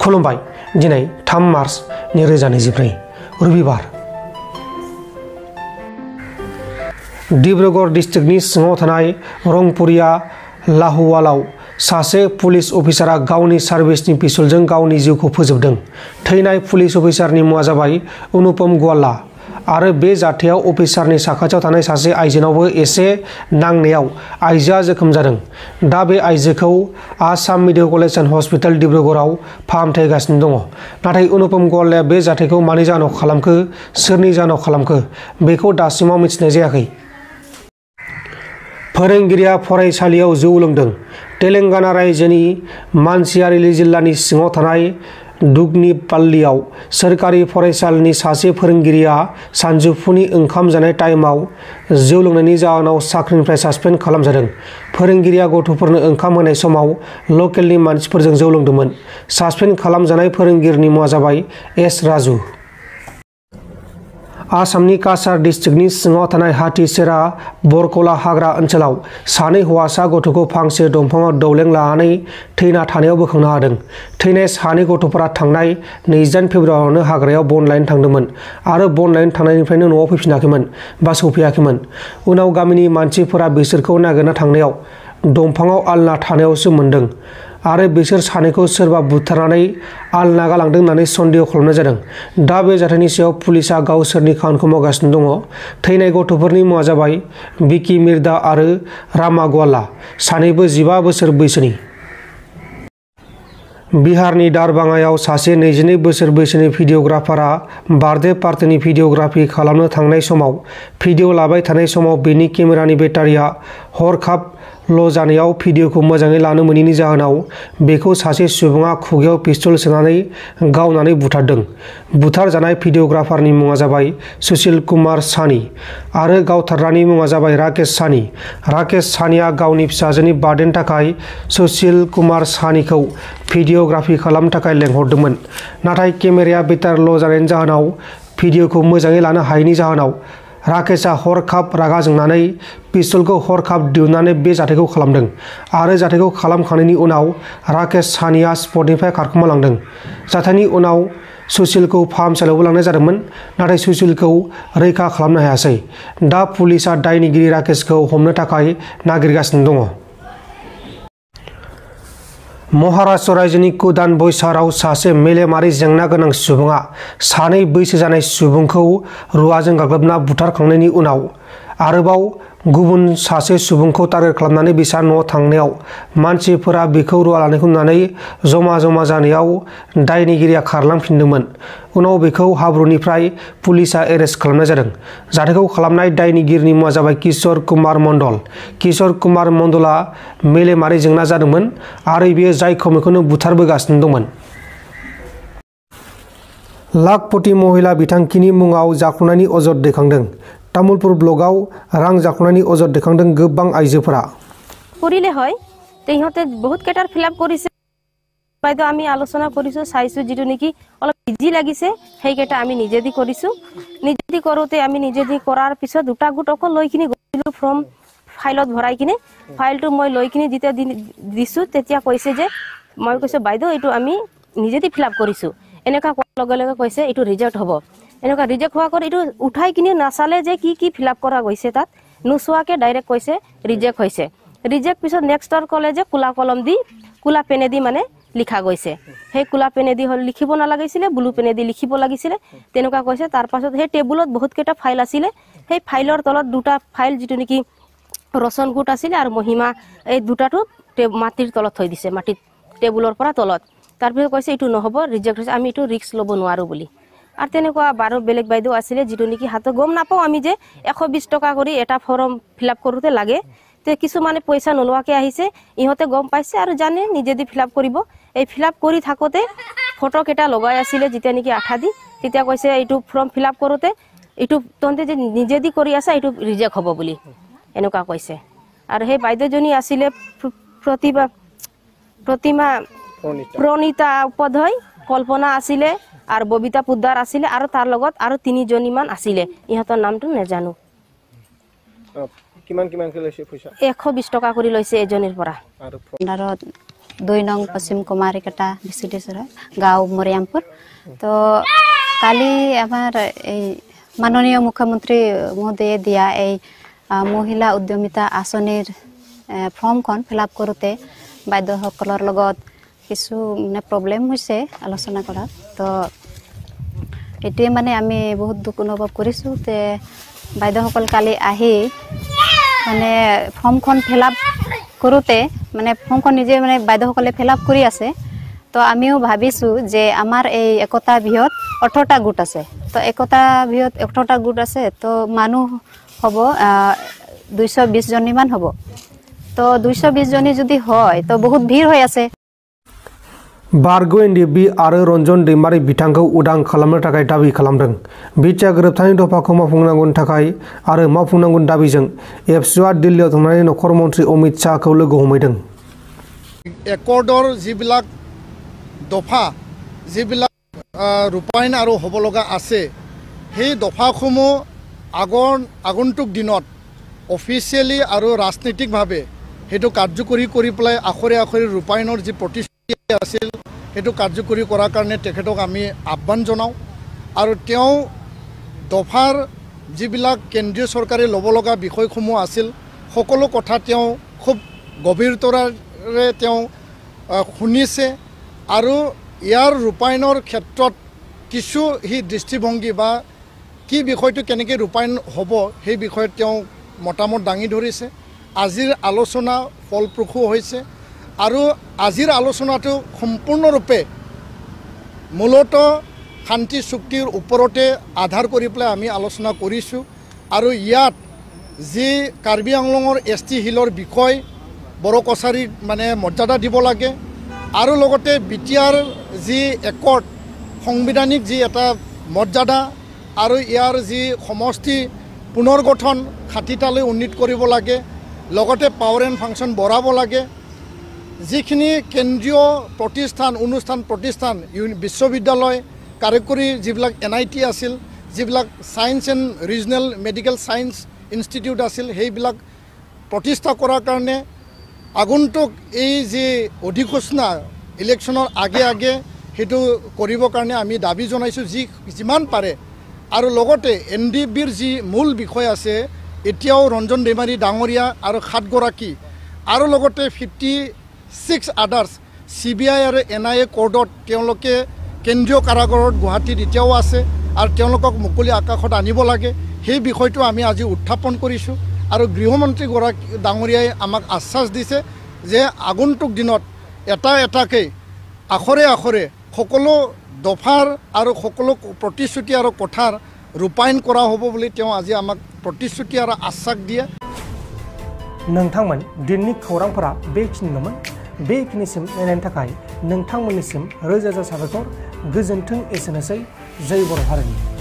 खुलुमबाय दिनै 3 मार्च 2024 रबिबार डिब्रुगढ़ डिस्ट्रिक्टनि सिङाव थानाय रंपुरिया लाहुवालाव सासे पुलिस अफिसारा गावनि सार्भिसनि पिस्तलजों गावनि जिउखौ फोजोबदों। थैनाय पुलिस अफिसारनि मुङा जाबाय अनुपम गवाला आरो बे जाथायाव अफिसारनि साखाथियाव थानाय सासे आइजोनावबो एसे नांनायाव आइजोआ जोखोम जादों। दा बे आइजोखौ Assam medical college and hospital डिब्रुगढ़आव फाहामथाय होगासिनो दङ। नाथाय अनुपम गवालाया बे जाथायखौ मानि जाहोनाव खालामखो, सोरनि जाहोनाव खालामखो बेखौ दासिमाव मिथिनाय जायाखै। फोरोंगिरिया फरायसालियाव जौ लोंदों। तेलेंगाना रायजोनि मानसियारिलि जिल्लानि सिङाव थानाय दुगनिपाल्लियाव सोरखारि फरायसालिनि सासे फोरोंगिरिया सानजौफुनि ओंखाम जानाय टाइमाव जौ लोंनायनि जाहोनाव साख्रिनिफ्राय सासपेन्ड खालामजादों। फोरोंगिरिया गथ'फोरनो ओंखाम होनाय समाव लकेलनि मानसिफोरजों जौ लोंदोंमोन। सासपेन्ड खालामजानाय फोरोंगिरिनि मुङा जाबाय एस राजु। आसामनि काछार डिस्ट्रिक्टनि सिङाव थानाय हाथिसेरा बरकला हाग्रा ओनसोलाव सानै हौवासा गथ'खौ फांसे दंफाङाव दौलें लानानै थैना थानायाव बोखांनो हादों। थैनाय सानै गथ'फोरा थांनाय 28 फेब्रुआरियावनो हाग्रायाव बन लायनो थांदोंमोन आरो बन लायनो थांनायनिफ्रायनो न'आव फैफिनाखैमोन बा सौफैयाखैमोन। उनाव गामिनि मानसिफोरा बिसोरखौ नागिरना थांनायाव दंफाङाव आलना थानायावसो मोन्दों आरो बिसोर सानैखौ सोरबा बुथारनानै आलना गालांदों होननानै सन्देह खालामनाय जादों। दा बे जाथायनि सायाव पुलिसआ गावसोरनि खामानिखौ मावगासिनो दङ। थैनाय गथ'फोरनि मुङा जाबाय बिकी मिर्जा आरो रामा गवाला, सानैबो 15 बोसोर बैसोनि। बिहारनि दारबाङायाव सासे 22 बोसोर बैसोनि भिडिअ'ग्राफारा बार्थडे पार्टिनि भिडिअ'ग्राफि खालामनो थांनाय समाव भिडिअ' लाबाय थानाय समाव बेनि केमेरानि बेटारिया हरखाब ल' जानायाव भिडिअ'खौ मोजाङै लानो मोनैनि जाहोनाव बेखौ सासे सुबुङा खुगायाव पिस्तल सोनानै गावनानै बुथारदों। बुथारजानाय भिडिअ'ग्राफारनि मुङा जाबाय सुशील कुमार सानी आरो गावथारग्रानि मुङा जाबाय राकेश सानी। राकेश सानीआ गावनि फिसाजोनि बार्थडेनि थाखाय सुशील कुमार सानीखौ भिडिअ'ग्राफि खालामनो थाखाय लेंहरदोंमोन। नाथाय केमेराया बेटारि ल' जानायनि जाहोनाव भिडिअ'खौ मोजाङै लानो हायैनि जाहोनाव राकेशआ हरखाब रागा जोंनानै पिस्तलखौ हरखाब दिहुननानै बे जाथायखौ खालामदों आरो जाथायखौ खालामखांनायनि उनाव राकेश सानीआ स्पटनिफ्राय खारखोमालांदों। जाथायनि उनाव सुशीलखौ फाहामसालियावबो लांनाय जादोंमोन, नाथाय सुशीलखौ रैखा खालामनो हायासै। दा पुलिसआ दायनिगिरि राकेशखौ हमनो थाखाय नागिरगासिनो दङ। महाराष्ट्र रायजोनि कुदान बोईसराव सासे मेलेमारि जेंना गोनां सुबुङा सानै बैसो जानाय सुबुंखौ रुवाजों गाग्लोबना बुथारखांनायनि उनाव आरोबाव गुबुन सासे सुबुंखौ टार्गेट खालामनानै बिसा न'आव थांनायाव मानसिफोरा बिखौ रुवा लानायखौ नुनानै जमा जानायाव दायनिगिरिया खारलांफिनदोंमोन। उनाव बेखौ हाब्रुनिफ्राय पुलिसआ एरेस्ट खालामनाय जादों। जाथायखौ खालामनाय दायनिगिरिनि मुङा जाबाय किशोर कुमार मण्डल। किशोर कुमार मण्डलआ मेलेमारि जेंना जादोंमोन आरो बियो जायखौ मेखौनो बुथारबोगासिनो दंमोन। लाखपति महिला बिथांखिनि मुङाव जाख्ल'नायनि अजद दैखांदों। तामुलपुर ब्लगाव रां जाख्ल'नायनि अजद दैखांदों गोबां आइजोफोरा। কৰিলে হয় তেহঁতে বহুত কেটাৰ ফিল আপ কৰিছে। বাইদেউ আমি আলোচনা কৰিছো, চাইছো যিটো নেকি অলপ ইজি লাগিছে সেইকেইটা আমি নিজে দি কৰিছো। নিজে দি কৰোতে আমি নিজে দি কৰাৰ পিছত দুটা গোট অকল লৈ কিনি গৈছিলো ফৰ্ম ফাইলত ভৰাই কিনে ফাইলটো মই লৈ কিনি যেতিয়া দিছো তেতিয়া কৈছে যে মই কৈছো বাইদেউ এইটো আমি নিজে দি ফিল আপ কৰিছো। এনেকা লগে লগে কৈছে এইটো ৰিজেক্ট হ'ব। এনেকা ৰিজেক্ট হোৱা কৰি এইটো উঠাই কিনি নাচালে যে কি ফিল আপ কৰা গৈছে তাত নোচোৱাকে ডাইৰেক্ট কৈছে ৰিজেক্ট হৈছে। ৰিজেক্ট পিছত নেক্সটৰ ক'লে যে কুলা কলম দি কুলা পেনে দি মানে লিখা গৈছে। সেই কুলা পেনে দি লিখিব নালাগিছিলে, ব্লু পেনে দি লিখিব লাগিছিলে তেনেকুৱা কৈছে। তাৰ পাছত সেই টেবুলত বহুত কেইটা ফাইল আছিলে। সেই ফাইলৰ তলত দুটা ফাইল যিটো নেকি ৰচন গোট আছিলে আৰু মহিমা এই দুটাটো মাটিৰ তলত থৈ দিছে, মাটিত টেবুলৰ পৰা তলত। তাৰপিছত কৈছে এইটো নহ'ব, ৰিজেক্ট হৈছে, আমি এইটো ৰিস্ক ল'ব নোৱাৰো বুলি। আৰু তেনেকুৱা বাৰো বেলেগ বাইদেউ আছিলে যিটো নেকি হাতত গম নাপাওঁ আমি যে 120 টকা কৰি এটা ফৰ্ম ফিল আপ কৰোঁতে লাগে। তে কিছুমানে পইচা নোলোৱাকে আহিছে, ইহঁতে গম পাইছে আৰু জানে নিজে দি ফিল আপ কৰিব। এই ফিল আপ কৰি থাকোঁতে ফটো কেইটা লগাই আছিলে যেতিয়া নেকি আঠা দি, তেতিয়া কৈছে এইটো ফৰ্ম ফিল আপ কৰোঁতে এইটো তহঁতে যে নিজে দি কৰি আছা এইটো ৰিজেক্ট হ'ব বুলি এনেকুৱা কৈছে। আৰু সেই বাইদেউজনী আছিলে প্ৰতিমা প্ৰণীতা উপাধ্যায়, কল্পনা আছিলে আৰু ববিতা পুদ্দাৰ আছিলে আৰু তাৰ লগত আৰু 3 জনীমান আছিলে। ইহঁতৰ নামটো নাজানো। কিমান লৈছে পইচা? 120 টকা কৰি লৈছে এজনীৰ পৰা। 2 नং पश्चिम कुमारीकाटा विसिडेश्वर गाँव मरियामपुर। तो काली आमार माननीय मुख्यमंत्री महोदय दिया महिला उद्यमिता आसनीर फर्म खन फिलआप करोते बायदসকলৰ লগত কিছু মানে प्रॉब्लेम হৈছে आलोचना কৰা। तो एटे माने आमी बहुत दुख अनुभव करिसु ते बायदসকল काली आही माने फर्म खन फिलआप करोते माने फर्म खन निजे माने बायदসকলে फिलआप কৰি আছে। तो आमिও भाविसु जे आमार এই একতা বৃহৎ 18টা গোট আছে। तो একতা বৃহৎ 18টা গোট আছে। तो মানুহ হব 220 জনী মান হব। तो 220 जनी जुदी होय तो बहुत भीड़ होय आसे। बारगो एनडिएफबि आरो रंजन दैमारि बिथांखौ उदां खालामनो थाखाय दाबि खालामदों। बिटिआ गोरोबथानि दफाखौ मावफुंनांगौनि थाखाय आरो मावफुंनांगौनि दाबिजों एबसुआ दिल्लीयाव थांनानै नखर मन्त्रि अमित शाहखौ लोगो हमहैदों। एकर्डर जिबिलाक दफा जिबिलाक रूपायन आरो हब लगा आसे हेई दफाखुमो आगन्तुक दिনত अफिसियली आरो राजनीतिक भावे हेतु कार्यकरी करि पेलाय आखरे आखरे रूपायনৰ जी प्रतिश्रुति আছিল हेतु कार्यकरी करार कारणे तेखेतक आमी आह्वान जनाও आरो तेও दफार जिबिलाक केन्द्रीय सरकारे लब लगा विषयসমূह আছিল সকলো কথা तेও खूब गभीरतारे तेও শুনিছে आरो यार रूपायনৰ क्षेत्रत किछु हि दृष्टिभंगी बा कि विषयটো केनेके रूपायन हब সেই বিষয়ত तेও मतामत दाঙি धरिছে। आजिर आलोचना फलप्रसू होइছে आरो आजिर आलोचनाটো सम्पूर्णरूपे मूलतः शांति चुक्तिर उपरते आधार करि पेলাই आमी आलोचना करिछु। आरो यात जी कार्बी आंलंगर ST हिलर विषय बड़ कछारी माने मर्यादा দিব লাগে आरो लगते बिटिआर जी एकर्ड संविधानिक जी एटा मर्यादा आरो यार जी समष्टि पुनर्गठन खातिटाले उन्नीत करिब लागे लगते पावर एंड फांक्शन बढ़ाब लागे जिखिनि केन्द्रीय प्रतिष्ठान अनुष्ठान प्रतिष्ठान विश्वविद्यालय कार्यकरी जिबिलाक NIT आसिल जिबिलाक science and regional medical science institute आसिल हेइबिलाक प्रतिष्ठा करार कारणे आगन्तुक এই যে অধিঘোষণা इलेक्शনৰ आगे आगे हेतु करिবৰ কাৰণে আমি দাবী জনাইছো যিমান পাৰে। आरो लगते NDFBৰ जी मूल विषय आछे एतियाও रंजन दैमारी डांगरिया आरो 7 गराकी आरो लगते 56 आदार्स CBI आरो NIA कोर्टत तेओलोके केन्द्रीय कारागारत गुवाहाटीत एतियाও आछे आरो तेओलोকক मुकলি आकाशत आनिब लागे সেই বিষয়টো আমি আজি উত্থাপন কৰিছো। आरो गृहमंत्री डांगरियाय आमाक आश्वास दिছে जे आगन्तुक दिনত এটা এটাকে आखरे आखरे সকলো दफार और सकलो प्रतिश्रुति और कथार रूपायन करा होबो बुली तेও আজি आमाक प्रतिश्रुति और आश्वास दिए। नोंथांमोन दिननि खौरांफोरा बेखिनिल'मोन। बेखिनिसिम नायनायनि थाखाय नोंथांमोननिसिम रोजा रोजा साबायखर। गोजोन्थों। एसेनोसै। जय बर' हारिनि।